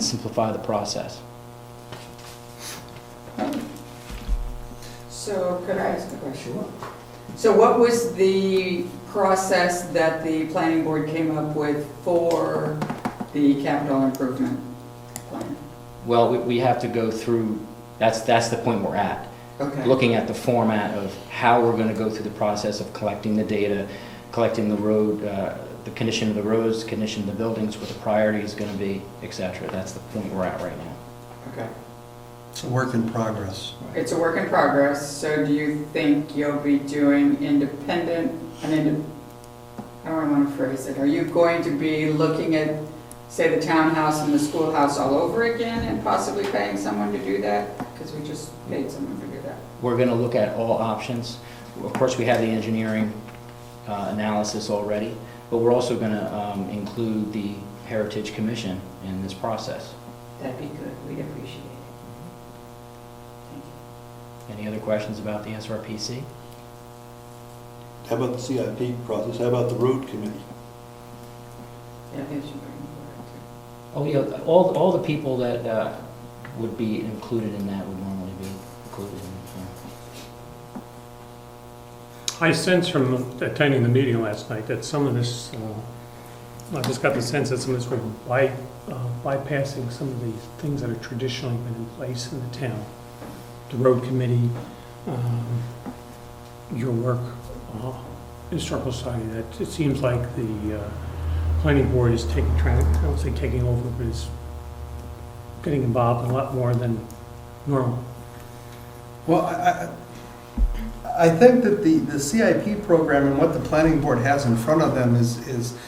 and simplify the process. So could I ask a question? So what was the process that the planning board came up with for the capital improvement plan? Well, we have to go through, that's the point we're at. Okay. Looking at the format of how we're going to go through the process of collecting the data, collecting the road, the condition of the roads, condition of the buildings, what the priority is going to be, etc. That's the point we're at right now. Okay. It's a work in progress. It's a work in progress, so do you think you'll be doing independent, how do I want to phrase it? Are you going to be looking at, say, the townhouse and the schoolhouse all over again and possibly paying someone to do that? Because we just paid someone to do that. We're going to look at all options. Of course, we have the engineering analysis already, but we're also going to include the Heritage Commission in this process. That'd be good, we'd appreciate it. Thank you. Any other questions about the SRPC? How about the CIP process? How about the road committee? Yeah, they should bring it Oh, yeah, all the people that would be included in that would normally be included in it. I sense from attending the meeting last night that some of this, I just got the sense that some of this was bypassing some of the things that have traditionally been in place in the town. The road committee, your work, historical society, that it seems like the planning board is I don't say taking over, but is getting involved in a lot more than normal. Well, I think that the CIP program and what the planning board has in front of them is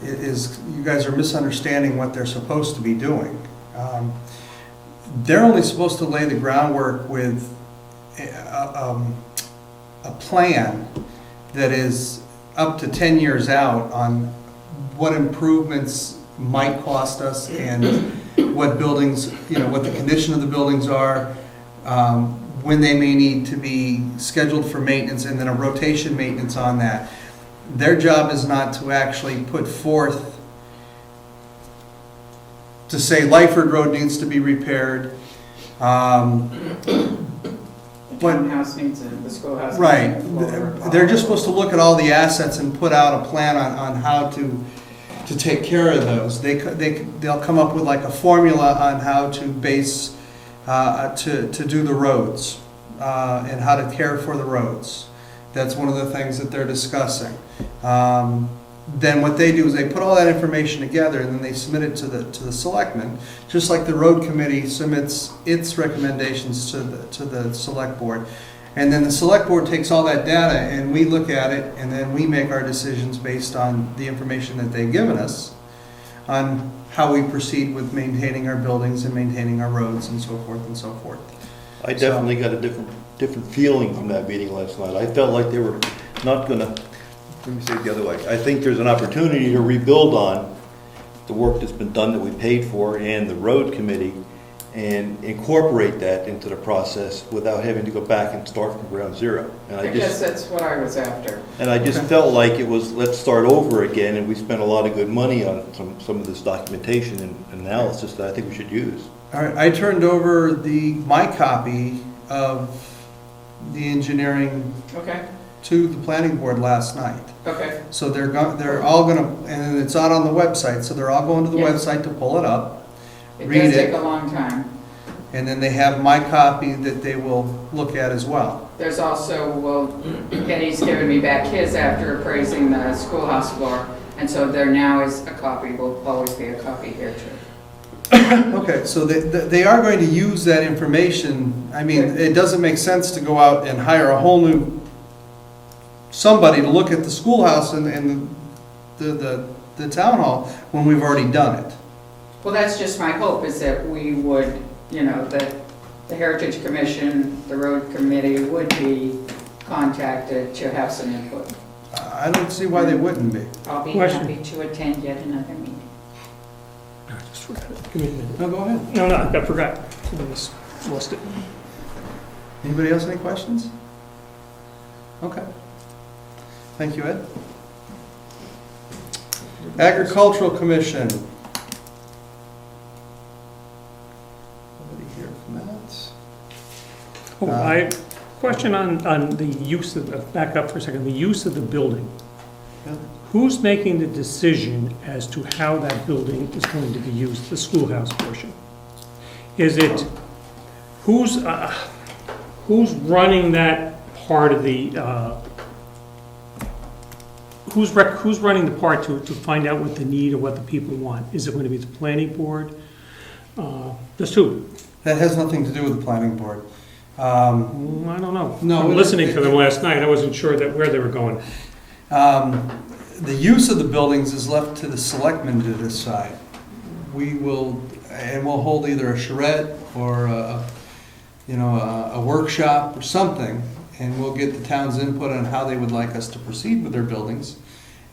you guys are misunderstanding what they're supposed to be doing. They're only supposed to lay the groundwork with a plan that is up to 10 years out on what improvements might cost us and what buildings, what the condition of the buildings are, when they may need to be scheduled for maintenance, and then a rotation maintenance on that. Their job is not to actually put forth to say Lyford Road needs to be repaired. The townhouse needs it, the schoolhouse Right. needs it. They're just supposed to look at all the assets and put out a plan on how to take care of those. They'll come up with like a formula on how to base, to do the roads, and how to care for the roads. That's one of the things that they're discussing. Then what they do is they put all that information together and then they submit it to the selectmen, just like the road committee submits its recommendations to the select board. And then the select board takes all that data and we look at it and then we make our decisions based on the information that they've given us on how we proceed with maintaining our buildings and maintaining our roads and so forth and so forth. I definitely got a different feeling from that meeting last night. I felt like they were not gonna, let me say it the other way. I think there's an opportunity to rebuild on the work that's been done that we paid for and the road committee and incorporate that into the process without having to go back and start from ground zero. And I guess that's what I was after. And I just felt like it was, let's start over again, and we spent a lot of good money on some of this documentation and analysis that I think we should use. All right, I turned over my copy of the engineering Okay, to the planning board last night. okay. So they're all gonna, and it's out on the website, so they're all going to the Yes. website to pull it up. It Read does it. take a long time. And then they have my copy that they will look at as well. There's also, well, Kenny's given me back his after appraising the schoolhouse floor, and so there now is a copy, will always be a copy here too. Okay, so they are going to use that information. I mean, it doesn't make sense to go out and hire a whole new somebody to look at the schoolhouse and the town hall when we've already done it. Well, that's just my hope, is that we would, that the Heritage Commission, the Road Committee would be contacted to have some input. I don't see why they wouldn't be. I'll be Question. happy to attend yet another meeting. I just forgot it. Give me a minute. No, go ahead. No, I forgot. I just lost it. Anybody else any questions? Okay. Thank you, Ed. Agricultural Commission. Nobody here from that. Oh, question on the use of, back up for a second, the use of the building. Yeah. Who's making the decision as to how that building is going to be used, the schoolhouse portion? Is it, who's running that part of the, who's running the part to find out what the need or what the people want? Is it going to be the planning board? There's two. That has nothing to do with the planning board. I don't know. No, I'm listening to them last night. I wasn't sure where they were going. The use of the buildings is left to the selectmen to decide. We'll hold either a charrette or a workshop or something, and we'll get the town's input on how they would like us to proceed with their buildings,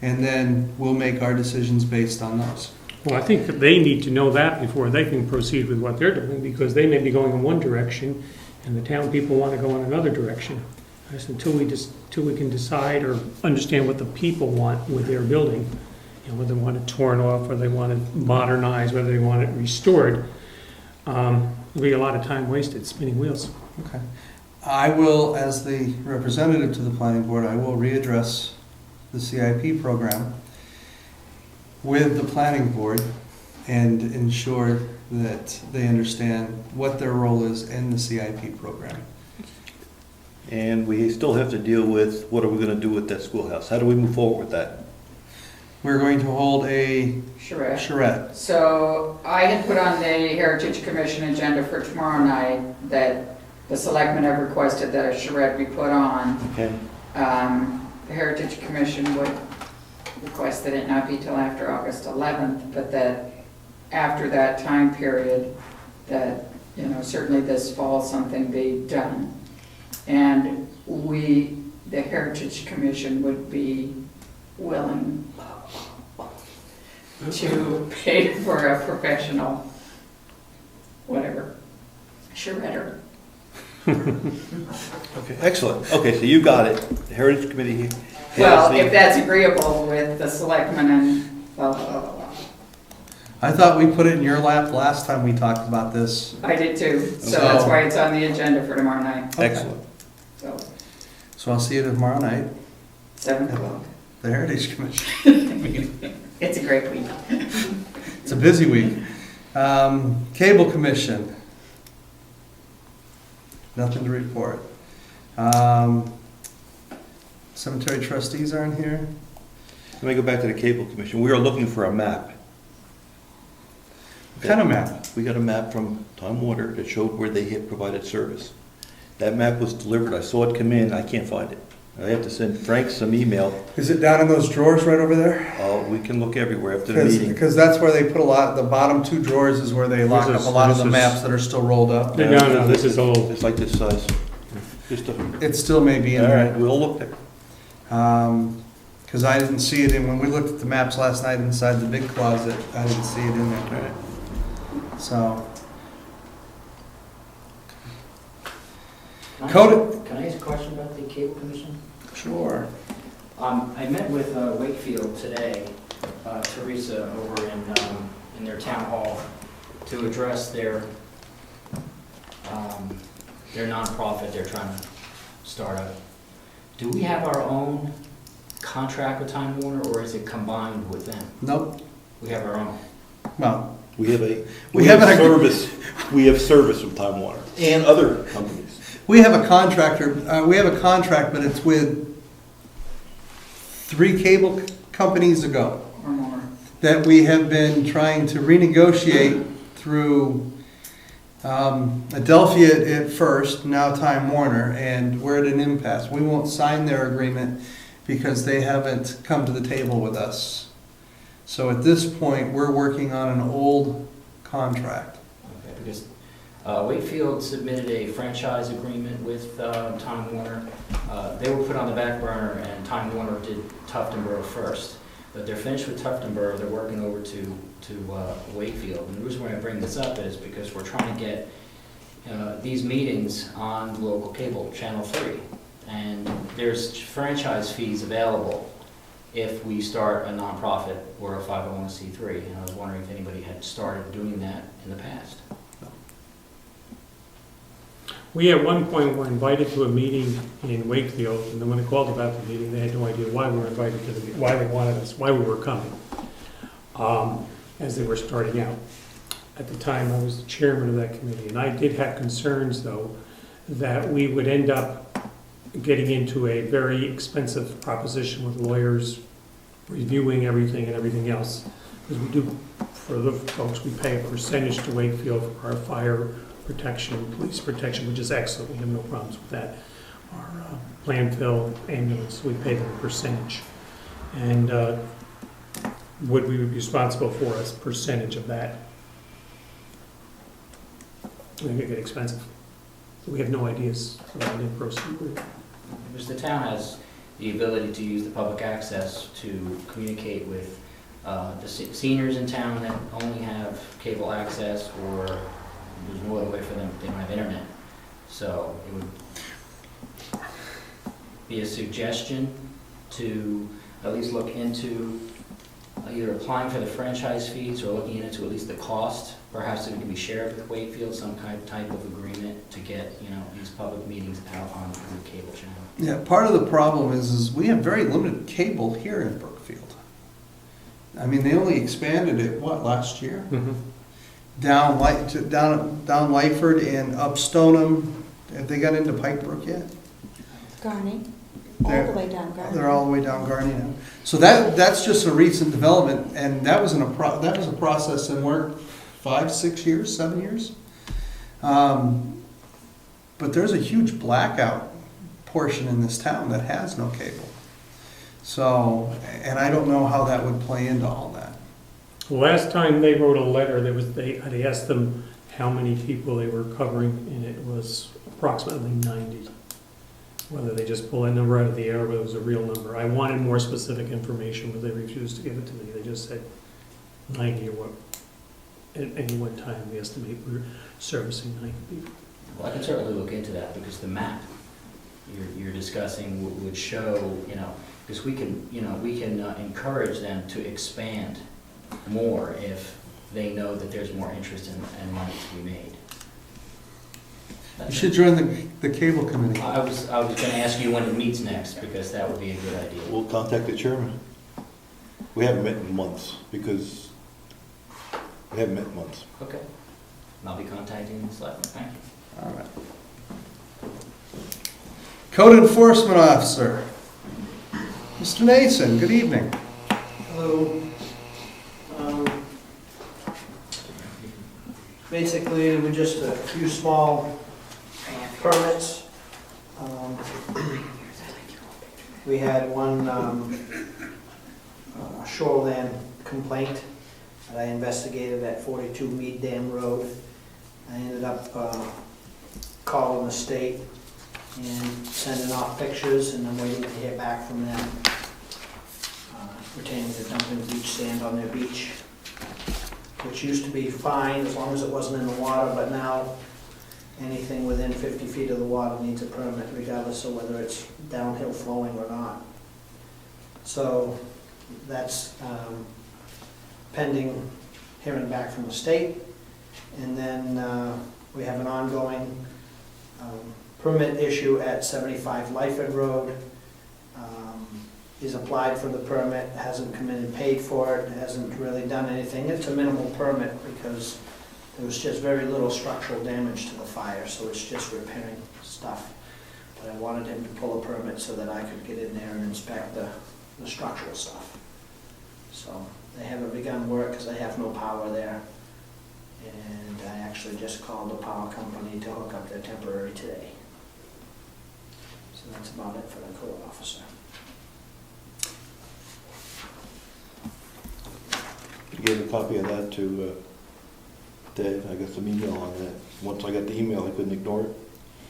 and then we'll make our decisions based on those. Well, I think that they need to know that before they can proceed with what they're doing, because they may be going in one direction, and the town people want to go in another direction. Just until we can decide or understand what the people want with their building, whether they want it torn off, whether they want it modernized, whether they want it restored, there'll be a lot of time wasted spinning wheels. Okay. I will, as the representative to the planning board, I will readdress the CIP program with the planning board and ensure that they understand what their role is in the CIP program. And we still have to deal with what are we gonna do with that schoolhouse? How do we move forward with that? We're going to hold a Charrette. charrette. So I had put on the Heritage Commission agenda for tomorrow night that the selectmen have requested that a charrette be put on. Okay. The Heritage Commission would request that it not be till after August 11th, but that after that time period, that, certainly this fall, something be done. And the Heritage Commission would be willing to pay for a professional, whatever, charretter. Okay, excellent. Okay, so you got it. The Heritage Committee has Well, if that's agreeable with the selectmen and blah, blah, blah, blah, blah. I thought we put it in your lap last time we talked about this. I did too, so that's why it's on the agenda for tomorrow night. Excellent. So I'll see you tomorrow night 7 at o'clock. the Heritage Commission. It's a great week. It's a busy week. Cable Commission. Nothing to report. Cemetery trustees aren't here. Let me go back to the Cable Commission. We are looking for a map. What kind of map? We got a map from Time Warner that showed where they had provided service. That map was delivered. I saw it come in. I can't find it. I have to send Frank some email. Is it down in those drawers right over there? We can look everywhere after the meeting. Because that's where they put a lot, the bottom two drawers is where they lock up a lot of the maps that are still rolled up. No, this is old. It's like this size. Just a, It still may be in all right, there. we'll look there. Because I didn't see it in, when we looked at the maps last night inside the big closet, I didn't see it in All there. right. So, Can I Code- ask- Can I ask a question about the Cable Commission? sure. I met with Wakefield today, Teresa, over in their town hall, to address their nonprofit they're trying to start up. Do we have our own contract with Time Warner, or is it combined with them? Nope. We have our own. Well, We have a, We we have have an- service, we have service from Time Warner and other companies. we have a contractor, we have a contract, but it's with 3 cable companies ago Or more. that we have been trying to renegotiate through Adelphia at first, now Time Warner, and we're at an impasse. We won't sign their agreement because they haven't come to the table with us. So at this point, we're working on an old contract. Okay, because Wakefield submitted a franchise agreement with Time Warner. They were put on the back burner, and Time Warner did Tuftonboro first. But they're finished with Tuftonboro, they're working over to Wakefield. And the reason why I bring this up is because we're trying to get these meetings on local cable, Channel 3. And there's franchise fees available if we start a nonprofit or a 501c3. And I was wondering if anybody had started doing that in the past. We at one point were invited to a meeting in Wakefield, and then when they called about the meeting, they had no idea why we were invited to the meeting, why they wanted us, why we were coming, as they were starting out. At the time, I was the chairman of that committee, and I did have concerns, though, that we would end up getting into a very expensive proposition with lawyers, reviewing everything and everything else. Because we do, for the folks, we pay a percentage to Wakefield for our fire protection, police protection, which is excellent, we have no problems with that. Our landfill, ambulance, we pay them a percentage. And would we be responsible for a percentage of that? I think it get expensive. So we have no ideas, so I didn't proceed with it. Because the town has the ability to use the public access to communicate with the seniors in town that only have cable access, or there's no other way for them, they don't have internet. So it would be a suggestion to at least look into either applying for the franchise fees or looking into at least the cost. Perhaps it can be shared with Wakefield, some type of agreement to get, these public meetings out on the cable channel. Yeah, part of the problem is we have very limited cable here in Brookfield. I mean, they only expanded it, last year? Down Lyford and up Stoneham. Have they got into Pike Brook yet? Garney, all They're- the way down Garney. They're all the way down Garney now. So that's just a recent development, and that was that was a process in work 5, 6 years, 7 years. But there's a huge blackout portion in this town that has no cable. So, and I don't know how that would play into all that. Last time they wrote a letter, I asked them how many people they were covering, and it was approximately 90. Whether they just pull a number out of the air, or whether it was a real number. I wanted more specific information, but they refused to give it to me. They just said 90 or what. At any one time, we estimate we're servicing 90 people. Well, I can certainly look into that, because the map you're discussing would show, because we can encourage them to expand more if they know that there's more interest and money to be made. You should join the cable committee. I was going to ask you when it meets next, because that would be a good idea. We'll contact the chairman. We haven't met in months, because we haven't met in months. Okay. And I'll be contacting the selectmen. Thank you. All right. Code Enforcement Officer, Mr. Nason, good evening. Hello. Basically, we're just a few small permits. We had one shoreland complaint that I investigated at 42 Mead Dam Road. I ended up calling the state and sending off pictures, and I'm waiting to hear back from them pertaining to dumping beach sand on their beach, which used to be fine as long as it wasn't in the water, but now anything within 50 feet of the water needs a permit regardless of whether it's downhill flowing or not. So that's pending hearing back from the state. And then we have an ongoing permit issue at 75 Lyford Road. He's applied for the permit, hasn't come in and paid for it, hasn't really done anything. It's a minimal permit because there was just very little structural damage to the fire, so it's just repairing stuff. But I wanted him to pull a permit so that I could get in there and inspect the structural stuff. So they haven't begun work because they have no power there. And I actually just called the power company to hook up their temporary today. So that's about it for the code officer. You gave a copy of that to Dave. I got some email on that. Once I got the email, I couldn't ignore it.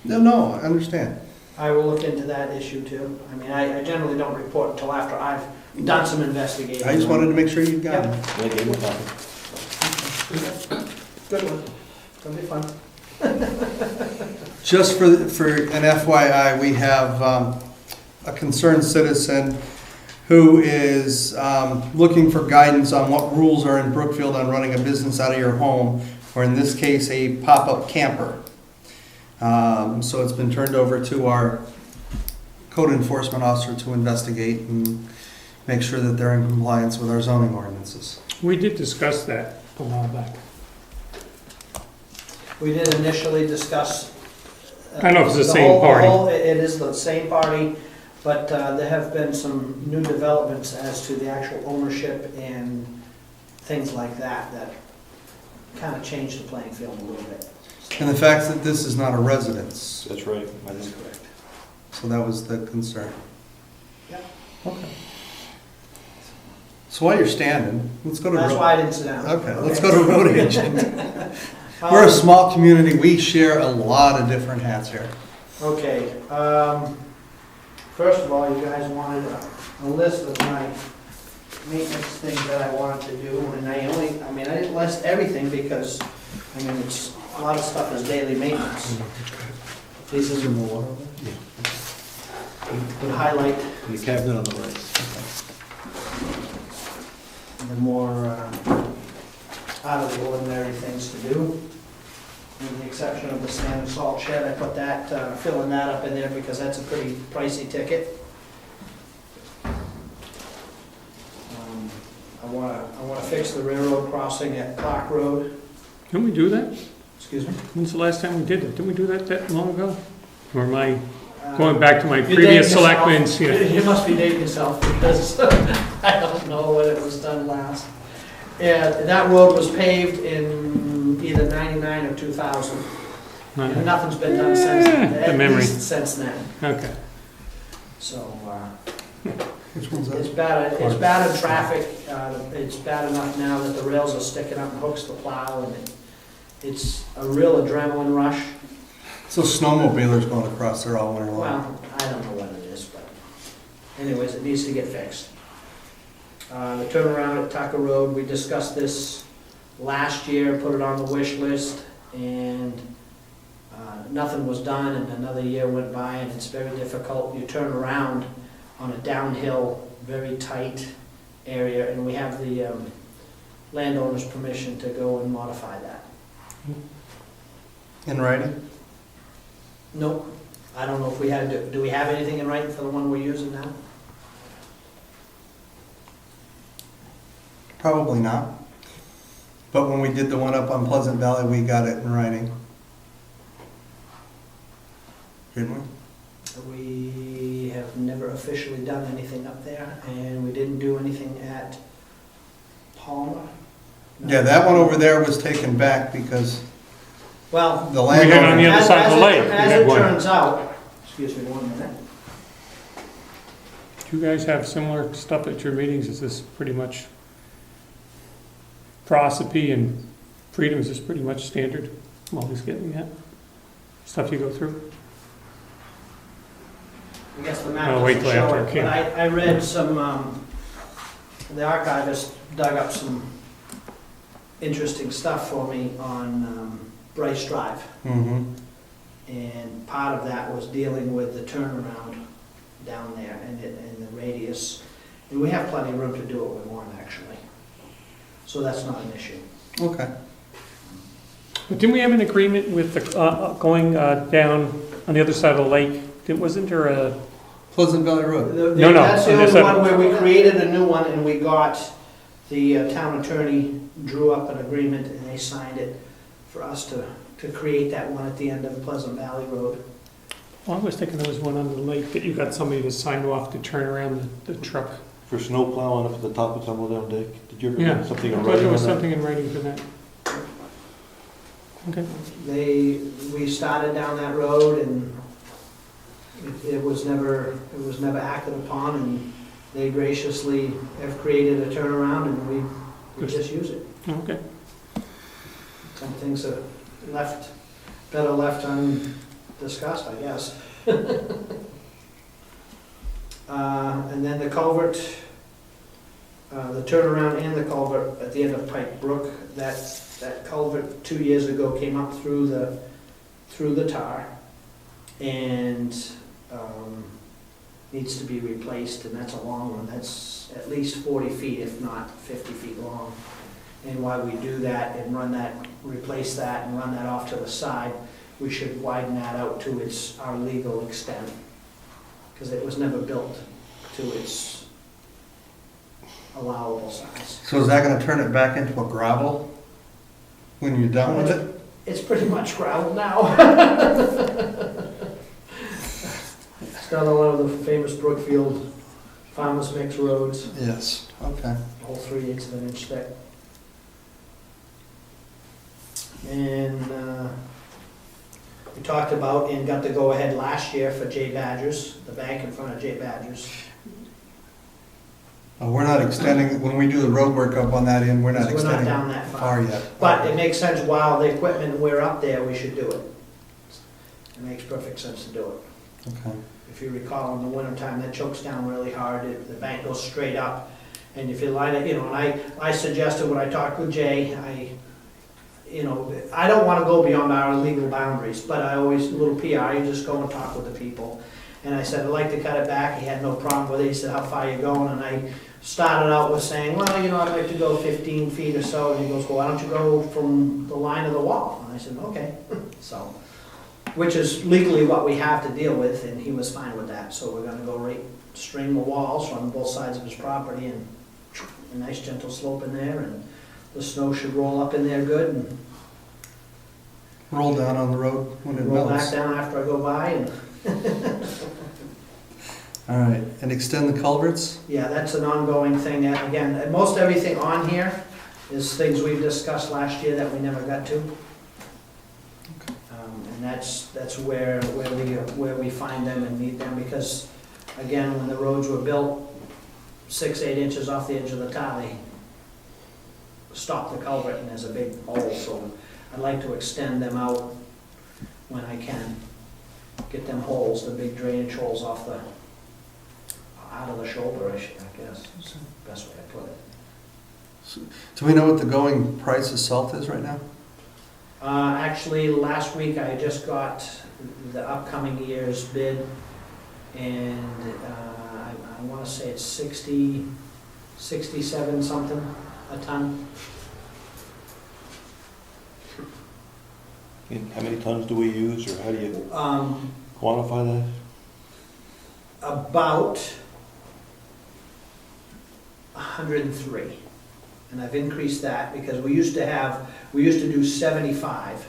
No, I understand. I will look into that issue too. I mean, I generally don't report until after I've done some investigating. I just wanted to make sure you got it. I gave him a copy. Good one. It's gonna be fun. Just for an FYI, we have a concerned citizen who is looking for guidance on what rules are in Brookfield on running a business out of your home, or in this case, a pop-up camper. So it's been turned over to our code enforcement officer to investigate and make sure that they're in compliance with our zoning ordinances. We did discuss that a while back. We did initially discuss. I don't know if it's the same party. It is the same party, but there have been some new developments as to the actual ownership and things like that that kind of changed the playing field a little bit. And the fact that this is not a residence, That's right. That's correct. so that was the concern. Yeah. Okay. So while you're standing, let's go to That's road. why I didn't sit down. Okay, let's go to road agent. We're a small community, we share a lot of different hats here. Okay, first of all, you guys wanted a list of my maintenance things that I wanted to do, and I didn't list everything because, it's, a lot of stuff is daily maintenance. These is in the water. Would highlight The cabinet on the right. the more out of the ordinary things to do. With the exception of the sand and salt shed, I put that, filling that up in there because that's a pretty pricey ticket. I wanna fix the railroad crossing at Clark Road. Didn't we do that? Excuse me? When's the last time we did it? Didn't we do that long ago? Or am I Uh, going back to my you're previous dating yourself. selectmen's? Yeah. You must be dating yourself because I don't know when it was done last. Yeah, that road was paved in either 99 or 2000. And nothing's been done since, The at memory. least since then. Okay. So, Which one's it's that? bad in traffic. It's bad enough now that the rails are sticking up and hooks to plow, and it's a real adrenaline rush. So snowmobilers going across there all winter long. Well, I don't know what it is, but anyways, it needs to get fixed. The turnaround at Tucker Road, we discussed this last year, put it on the wish list, and nothing was done, and another year went by, and it's very difficult. You turn around on a downhill, very tight area, and we have the landowner's permission to go and modify that. In writing? Nope, I don't know if we had, do we have anything in writing for the one we're using now? Probably not. But when we did the one up on Pleasant Valley, we got it in writing. Didn't we? We have never officially done anything up there, and we didn't do anything at Palmer. No. Yeah, that one over there was taken back because Well, the We had on the landowner, other side of the lake. We as had it one. turns out, excuse me 1 minute. Do you guys have similar stuff at your meetings? Is this pretty much Prospy and Freedom, is this pretty much standard? I'm always getting at stuff you go through? I guess the map I'll wait doesn't till after show it it, came. but I read some, the archivist dug up some interesting stuff for me on Bryce Drive. Mhm. And part of that was dealing with the turnaround down there and the radius. And we have plenty of room to do what we want, actually. So that's not an issue. Okay. But didn't we have an agreement with the, going down on the other side of the lake? Wasn't there a, Pleasant Valley Road. No, no, That's the on this only side. one where we created a new one and we got, the town attorney drew up an agreement and they signed it for us to create that one at the end of Pleasant Valley Road. well, I was thinking there was one under the lake that you got somebody to sign off to turn around the truck. For snow plowing up at the top of Tumbledown Dick? Did you ever Yeah, get something I in thought writing there on was that? something in writing for that. Okay. We started down that road and it was never acted upon, and they graciously have created a turnaround and we just use it. Okay. Some things are better left undiscussed, I guess. And then the culvert, the turnaround and the culvert at the end of Pike Brook, that culvert 2 years ago came up through the tar and needs to be replaced, and that's a long one. That's at least 40 feet, if not 50 feet long. And while we do that and replace that and run that off to the side, we should widen that out to our legal extent, because it was never built to its allowable size. So is that gonna turn it back into a gravel when you're done with it? It's pretty much gravel now. It's got a lot of the famous Brookfield farmers mix roads, Yes, okay. all 3/8 of an inch thick. And we talked about and got the go-ahead last year for J. Badgers, the bank in front of J. Badgers. We're not extending, when we do the road work up on that end, we're not We're not extending down that far. far yet. But it makes sense, while the equipment, we're up there, we should do it. It makes perfect sense to do it. Okay. If you recall, in the wintertime, that chokes down really hard, the bank goes straight up. And if you line it, and I suggested when I talked with Jay, I don't wanna go beyond our legal boundaries, but I always, a little PR, you just go and talk with the people. And I said, I'd like to cut it back, he had no problem with it, he said, how far you going? And I started out with saying, well, I'd like to go 15 feet or so, and he goes, well, why don't you go from the line of the wall? And I said, okay, so, which is legally what we have to deal with, and he was fine with that, so we're gonna go right, string the walls on both sides of his property, and a nice gentle slope in there, and the snow should roll up in there good, and Roll down on the road when it roll back melts. down after I go by, and, All right, and extend the culverts? yeah, that's an ongoing thing. Again, most everything on here is things we've discussed last year that we never got to. And that's where we find them and meet them, because, again, when the roads were built, 6-8 inches off the edge of the tile, they stopped the culvert and there's a big hole, so I'd like to extend them out when I can. Get them holes, the big drainage holes out of the shoulder, I guess, is the best way to put it. Do we know what the going price of salt is right now? Actually, last week I just got the upcoming year's bid, and I want to say it's 67 something a ton. And how many tons do we use, or how do you quantify that? About 103. And I've increased that because we used to do 75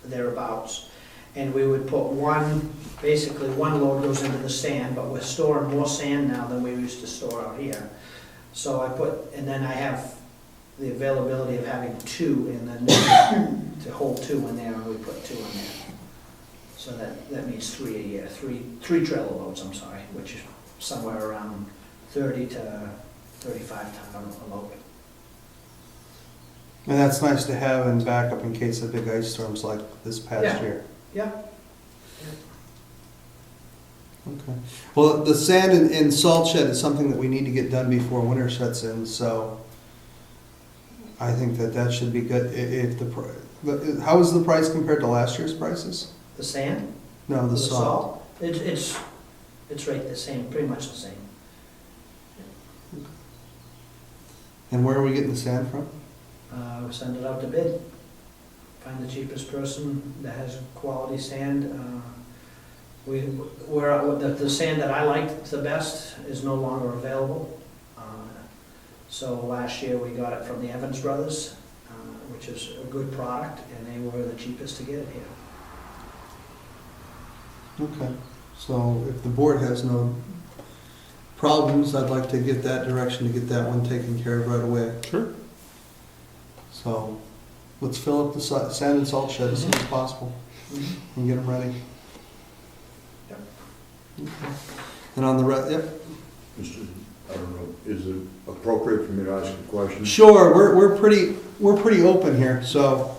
thereabouts. And we would put basically one load goes into the sand, but we're storing more sand now than we used to store out here. So and then I have the availability of having 2 in the new, to hold 2 in there, and we put 2 in there. So that means 3 a year, three trailer loads, I'm sorry, which is somewhere around 30 to 35 ton a load. And that's nice to have in backup in case of big ice storms like this past Yeah. year. Yeah. Okay. Well, the sand and salt shed is something that we need to get done before winter sets in, so I think that should be good. How is the price compared to last year's prices? The sand? No, the salt. It's right the same, pretty much the same. And where are we getting the sand from? We send it out to bid. Find the cheapest person that has quality sand. The sand that I liked the best is no longer available. So last year we got it from the Evans Brothers, which is a good product, and they were the cheapest to get it here. Okay. So if the board has no problems, I'd like to get that direction to get that one taken care of right away. Sure. So let's fill up the sand and salt shed as soon as possible and get them ready. Yep. Okay. And on the yep. Mr. I don't know, is it appropriate for me to ask a question? Sure, we're pretty open here, so.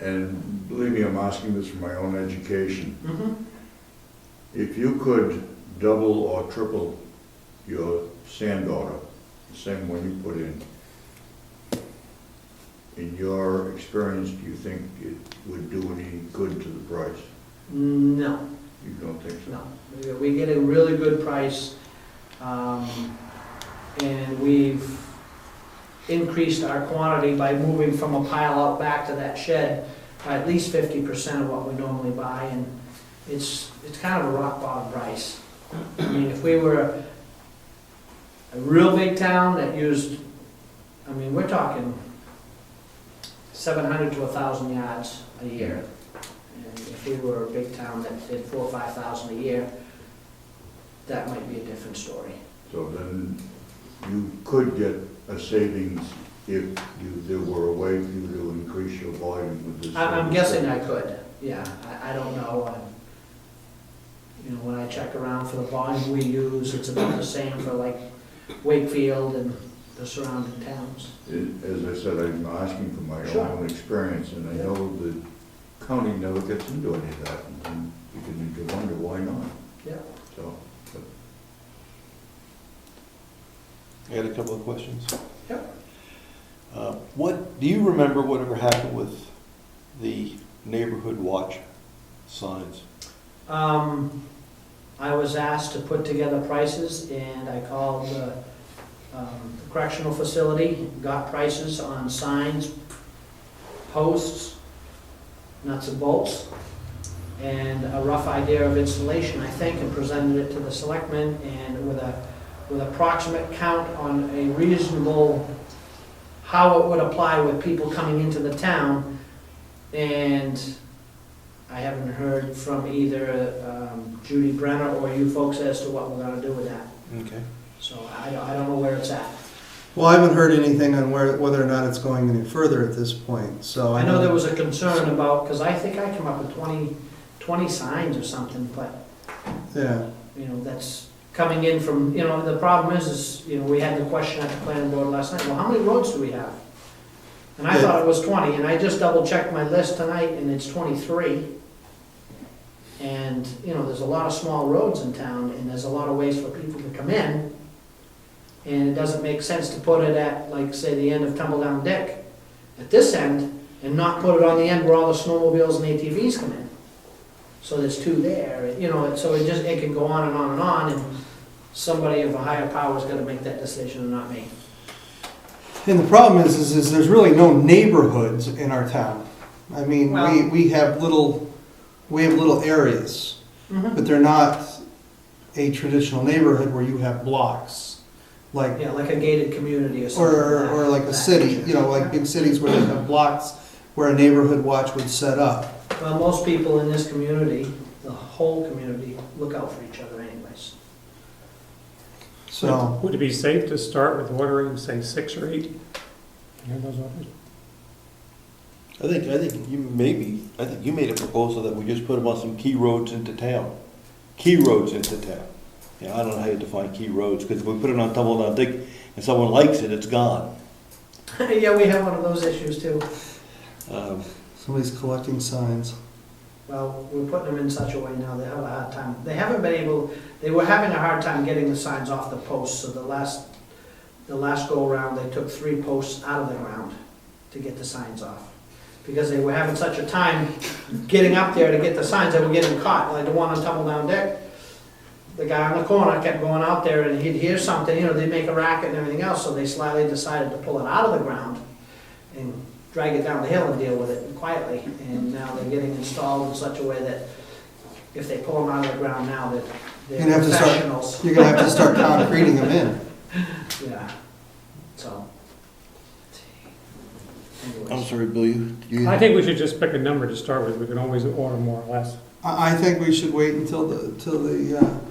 And believe me, I'm asking this for my own education. Mm-hmm. If you could double or triple your sand order, the same one you put in your experience, do you think it would do any good to the price? No. You don't think so? No. We get a really good price, and we've increased our quantity by moving from a pile out back to that shed at least 50% of what we normally buy, and it's kind of a rock bottom price. I mean, if we were a real big town that used, I mean, we're talking 700 to 1,000 yards a year. And if we were a big town that did 4,000 or 5,000 a year, that might be a different story. So then you could get a savings if there were a way for you to increase your volume with this. I'm guessing I could, yeah, I don't know. You know, when I check around for the volume we use, it's about the same for like Wakefield and the surrounding towns. As I said, I'm asking from my Sure. own experience, and I know the county never gets into any of that, and you can wonder why not. Yeah. So, but I had a couple of questions. Yep. What, do you remember whatever happened with the neighborhood watch signs? I was asked to put together prices, and I called the correctional facility, got prices on signs, posts, nuts and bolts, and a rough idea of installation, I think, and presented it to the selectmen, and with approximate count on a reasonable, how it would apply with people coming into the town, and I haven't heard from either Judy Brenner or you folks as to what we're gonna do with that. Okay. So I don't know where it's at. Well, I haven't heard anything on whether or not it's going any further at this point, so. I know there was a concern about, because I think I came up with 20 signs or something, but, Yeah, you know, that's coming in from, you know, the problem is, you know, we had the question at the planning board last night, well, how many roads do we have? And I Yeah. thought it was 20, and I just double checked my list tonight, and it's 23. And, you know, there's a lot of small roads in town, and there's a lot of ways for people to come in. And it doesn't make sense to put it at, like, say, the end of Tumbledown Dick, at this end, and not put it on the end where all the snowmobiles and ATVs come in. So there's two there, you know, so it can go on and on and on, and somebody of a higher power is gonna make that decision and not me. and the problem is there's really no neighborhoods in our town. I mean, Well- we have little areas, Mm-hmm. but they're not a traditional neighborhood where you have blocks, like, Yeah, like a gated community or something. or like a city, you know, like big cities where they have blocks where a neighborhood watch would set up. Well, most people in this community, the whole community, look out for each other anyways. So, Would it be safe to start with ordering, say, 6 or 8? You have those orders? I think you made a proposal that we just put them on some key roads into town. Key roads into town. Yeah, I don't know how you define key roads, because if we put it on Tumbledown Dick and someone likes it, it's gone. Yeah, we have one of those issues too. somebody's collecting signs. Well, we're putting them in such a way now, they have a hard time. They haven't been able, they were having a hard time getting the signs off the posts, so the last go around, they took 3 posts out of the ground to get the signs off. Because they were having such a time getting up there to get the signs, they were getting caught, like the one on Tumbledown Deck. The guy on the corner kept going out there and he'd hear something, you know, they'd make a racket and everything else, so they slyly decided to pull it out of the ground and drag it down the hill and deal with it quietly. And now they're getting installed in such a way that if they pull them out of the ground now, they're You're gonna have to start- professionals. You're gonna have to start concreting them in. Yeah, so. I'm Anyways. sorry, Bill, you. I think we should just pick a number to start with. We can always order more or less. I think we should wait until the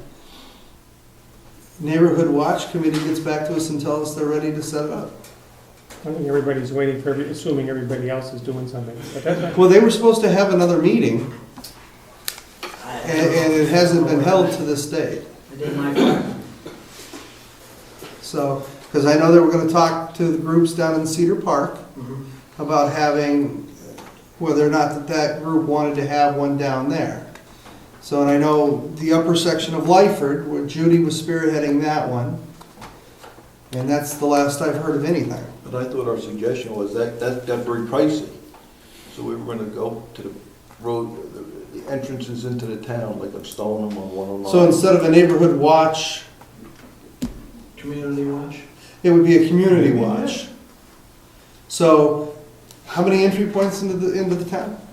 neighborhood watch committee gets back to us and tells us they're ready to set it up. I think everybody's waiting for, assuming everybody else is doing something. But that's fine. Well, they were supposed to have another meeting, and it hasn't been held to this date. I did my part. So, because I know they were gonna talk to the groups down in Cedar Park Mhm. about having, whether or not that group wanted to have one down there. So, and I know the upper section of Lyford, where Judy was spearheading that one, and that's the last I've heard of anything. But I thought our suggestion was that got very pricey. So we were gonna go to the road, the entrances into the town, like on Stoneham or 109. So instead of a neighborhood watch, Community watch. it would be a community watch. So, how many entry points into the town?